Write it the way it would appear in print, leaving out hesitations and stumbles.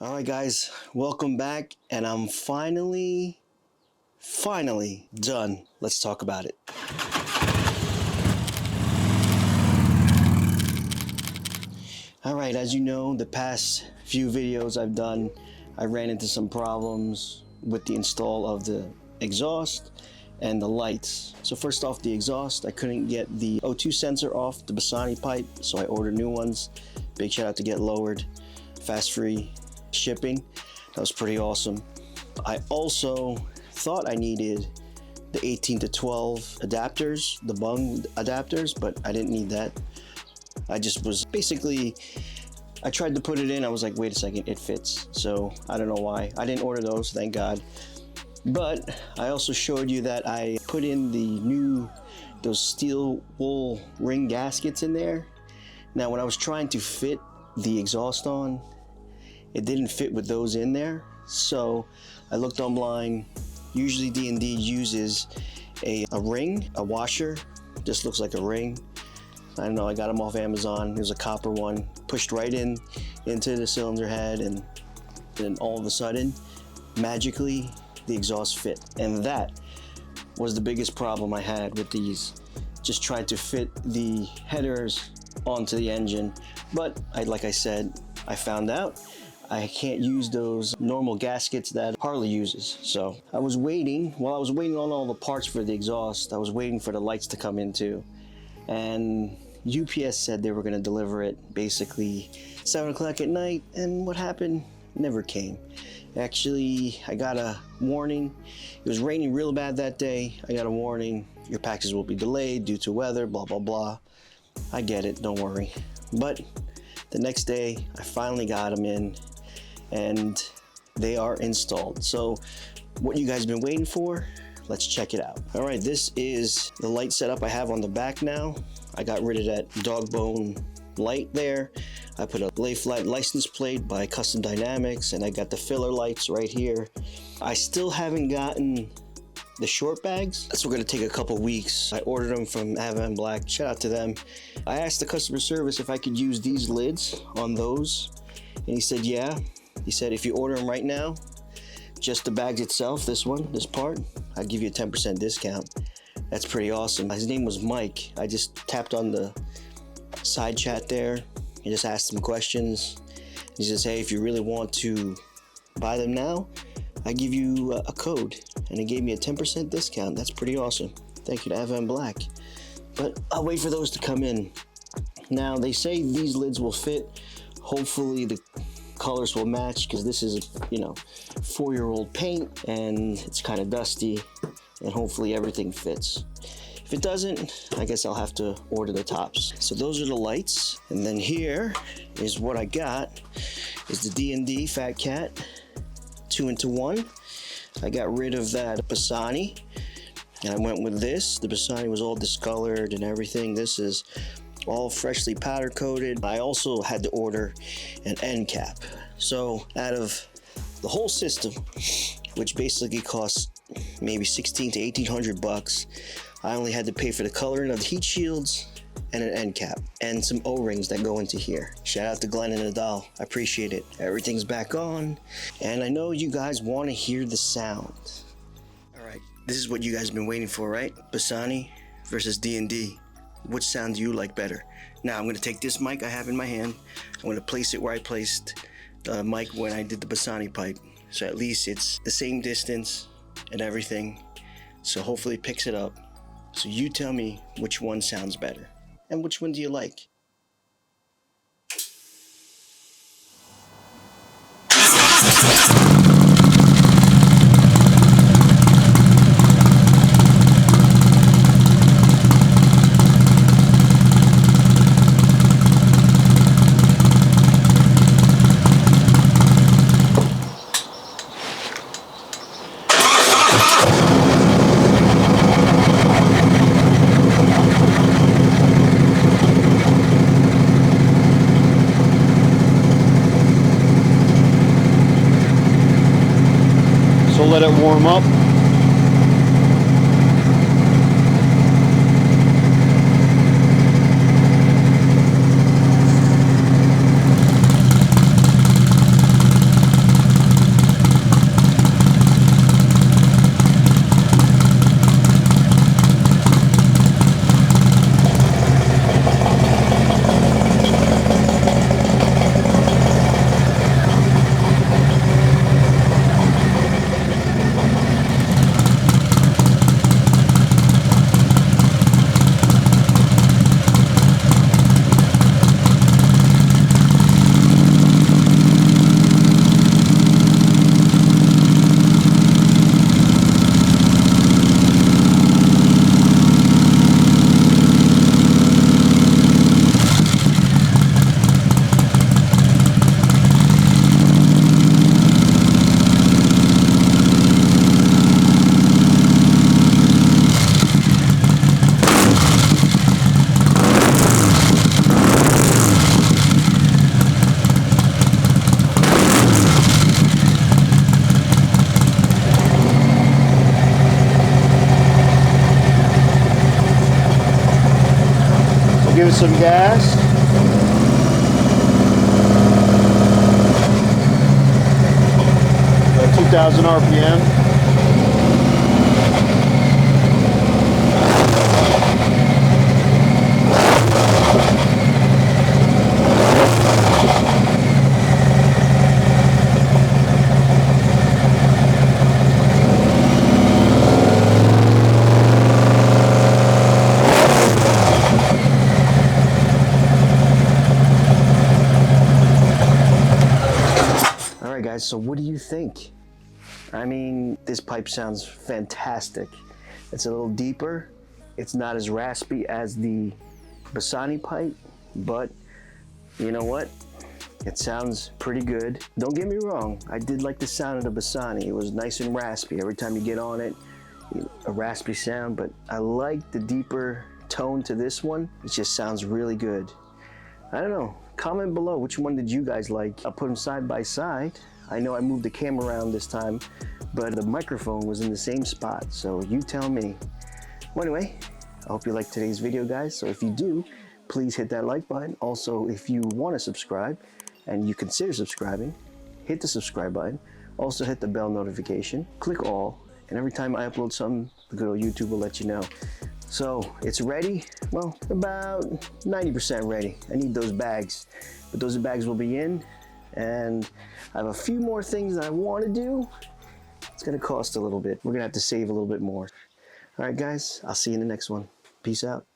All right, guys, welcome back, and I'm finally done. Let's talk about it. All right, as you know, the past few videos I've done, I ran into some problems with the install of the exhaust and the lights. So first off, the exhaust, I couldn't get the O2 sensor off the Bassani pipe, so I ordered new ones. Big shout out to Get Lowered, fast free shipping. That was pretty awesome. I also thought I needed the 18 to 12 adapters, the bung adapters, but I didn't need that. I just was basically, I tried to put it in, I was like, wait a second, it fits. So I don't know why. I didn't order those, thank God. But I also showed you that I put in those steel wool ring gaskets in there. Now when I was trying to fit the exhaust on, it didn't fit with those in there. So I looked online. Usually D&D uses a ring, a washer, just looks like a ring. I don't know, I got them off Amazon. There's a copper one, pushed right into the cylinder head, and then all of a sudden, magically, the exhaust fit. And that was the biggest problem I had with these. Just tried to fit the headers onto the engine. But like I said, I found out I can't use those normal gaskets that Harley uses. So I was waiting, while I was waiting on all the parts for the exhaust, I was waiting for the lights to come in too. And UPS said they were gonna deliver it basically 7 o'clock at night, and what happened? Never came. Actually, I got a warning. It was raining real bad that day. I got a warning, your packages will be delayed due to weather, blah, blah, blah. I get it, don't worry. But the next day, I finally got them in, and they are installed. So what you guys been waiting for, let's check it out. All right, this is the light setup I have on the back now. I got rid of that dog bone light there. I put a lay flat license plate by Custom Dynamics, and I got the filler lights right here. I still haven't gotten the short bags. That's gonna take a couple weeks. I ordered them from Avon Black, shout out to them. I asked the customer service if I could use these lids on those, and he said yeah. He said if you order them right now, just the bags itself, this part, I'll give you a 10% discount. That's pretty awesome. His name was Mike. I just tapped on the side chat there and just asked him questions. He says, hey, if you really want to buy them now, I give you a code, and he gave me a 10% discount. That's pretty awesome. Thank you to Avon Black. But I'll wait for those to come in. Now they say these lids will fit. Hopefully the colors will match, because this is, 4-year-old paint and it's kind of dusty, and hopefully everything fits. If it doesn't, I guess I'll have to order the tops. So those are the lights, and then here is what I got, is the D&D Fat Cat 2-into-1. I got rid of that Bassani, and I went with this. The Bassani was all discolored and everything. This is all freshly powder coated. I also had to order an end cap. So out of the whole system, which basically costs maybe 16 to 1800 bucks, I only had to pay for the coloring of the heat shields and an end cap and some O-rings that go into here. Shout out to Glenn and Adal, I appreciate it. Everything's back on, and I know you guys want to hear the sound. All right, this is what you guys have been waiting for, right? Bassani versus D&D. Which sound do you like better? Now I'm gonna take this mic I have in my hand. I'm gonna place it where I placed the mic when I did the Bassani pipe. So at least it's the same distance and everything. So hopefully it picks it up. So you tell me which one sounds better. And which one do you like? So let it warm up. bit of some gas. 2,000 RPM. Alright guys, so what do you think? I mean, this pipe sounds fantastic. It's a little deeper. It's not as raspy as the Bassani pipe, but you know what? It sounds pretty good. Don't get me wrong, I did like the sound of the Bassani. It was nice and raspy. Every time you get on it, a raspy sound, but I like the deeper tone to this one. It just sounds really good. I don't know. Comment below, which one did you guys like? I'll put them side by side. I know I moved the camera around this time, but the microphone was in the same spot, so you tell me. Well, anyway, I hope you liked today's video, guys. So if you do, please hit that like button. Also, if you want to subscribe and you consider subscribing, hit the subscribe button. Also hit the bell notification, click all, and every time I upload something, the good old YouTube will let you know. So it's ready, well, about 90% ready. I need those bags, but those bags will be in, and I have a few more things that I want to do. It's gonna cost a little bit. We're gonna have to save a little bit more. All right, guys, I'll see you in the next one. Peace out.